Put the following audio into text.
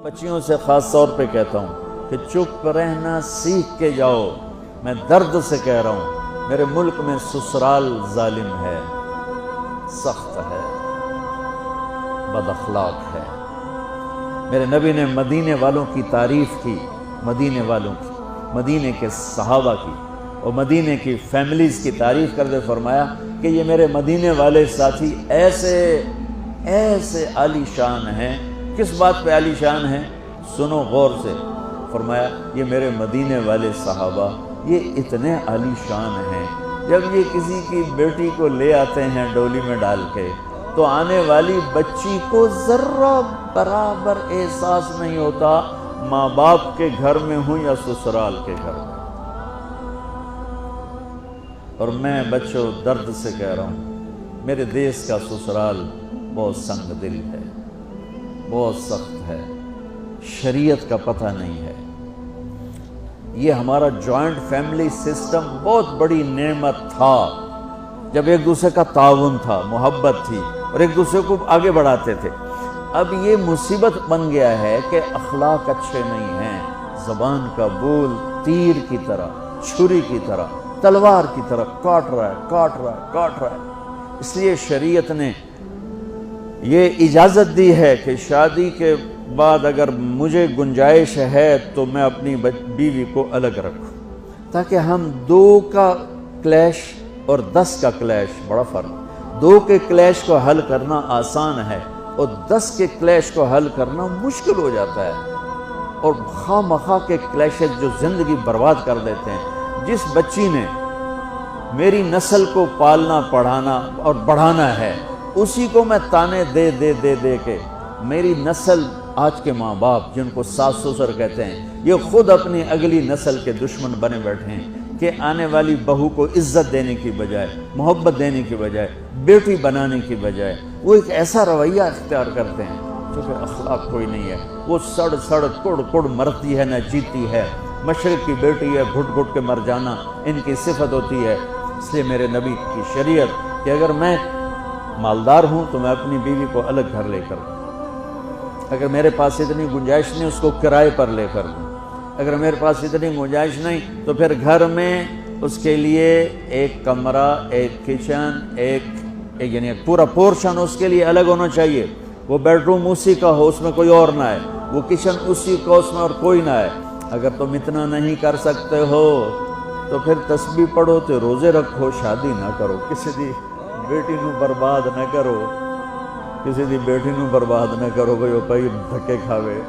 بچیوں سے خاص طور پہ کہتا ہوں کہ چپ رہنا سیکھ کے جاؤ. میں درد سے کہہ رہا ہوں، میرے ملک میں سسرال ظالم ہے، سخت ہے، بد اخلاق ہے. میرے نبی نے مدینے والوں کی تعریف کی، مدینے والوں کی، مدینے کے صحابہ کی اور مدینے کی فیملیز کی تعریف کرتے فرمایا کہ یہ میرے مدینے والے ساتھی ایسے عالی شان ہیں. کس بات پہ عالی شان ہیں؟ سنو غور سے. فرمایا یہ میرے مدینے والے صحابہ یہ اتنے عالی شان ہیں، جب یہ کسی کی بیٹی کو لے آتے ہیں ڈولی میں ڈال کے تو آنے والی بچی کو ذرہ برابر احساس نہیں ہوتا ماں باپ کے گھر میں ہوں یا سسرال کے گھر میں. اور میں بچوں درد سے کہہ رہا ہوں، میرے دیس کا سسرال بہت سنگ دل ہے، بہت سخت ہے، شریعت کا پتہ نہیں ہے. یہ ہمارا جوائنٹ فیملی سسٹم بہت بڑی نعمت تھا، جب ایک دوسرے کا تعاون تھا، محبت تھی اور ایک دوسرے کو آگے بڑھاتے تھے. اب یہ مصیبت بن گیا ہے کہ اخلاق اچھے نہیں ہیں، زبان کا بول تیر کی طرح، چھری کی طرح، تلوار کی طرح کاٹ رہا ہے. اس لیے شریعت نے یہ اجازت دی ہے کہ شادی کے بعد اگر مجھے گنجائش ہے تو میں اپنی بیوی کو الگ رکھوں، تاکہ ہم 2 کا کلیش اور 10 کا کلیش، بڑا فرق. 2 کے کلیش کو حل کرنا آسان ہے اور 10 کے کلیش کو حل کرنا مشکل ہو جاتا ہے. اور خواہ مخواہ کے کلیشز جو زندگی برباد کر دیتے ہیں. جس بچی نے میری نسل کو پالنا پڑھانا اور بڑھانا ہے، اسی کو میں تانے دے کے میری نسل، آج کے ماں باپ جن کو ساس سسر کہتے ہیں، یہ خود اپنی اگلی نسل کے دشمن بنے بیٹھے ہیں کہ آنے والی بہو کو عزت دینے کی بجائے، محبت دینے کی بجائے، بیٹی بنانے کی بجائے وہ ایک ایسا رویہ اختیار کرتے ہیں جو کہ اخلاق کوئی نہیں ہے. وہ سڑ کڑ مرتی ہے نہ جیتی ہے. مشرق کی بیٹی ہے، گھٹ گھٹ کے مر جانا ان کی صفت ہوتی ہے. اس لیے میرے نبی کی شریعت کہ اگر میں مالدار ہوں تو میں اپنی بیوی کو الگ گھر لے کر دوں، اگر میرے پاس اتنی گنجائش نہیں اس کو کرائے پر لے کر دوں، اگر میرے پاس اتنی گنجائش نہیں تو پھر گھر میں اس کے لیے ایک کمرہ، ایک کچن، یعنی ایک پورا پورشن اس کے لیے الگ ہونا چاہیے. وہ بیڈ روم اسی کا ہو، اس میں کوئی اور نہ آئے. وہ کچن اسی کا، اس میں اور کوئی نہ آئے. اگر تم اتنا نہیں کر سکتے ہو تو پھر تسبیح پڑھو، تو روزے رکھو، شادی نہ کرو. کسی دی بیٹی نو برباد نہ کرو، کسی دی بیٹی نو برباد نہ کرو، کوئی دھکے کھاوے.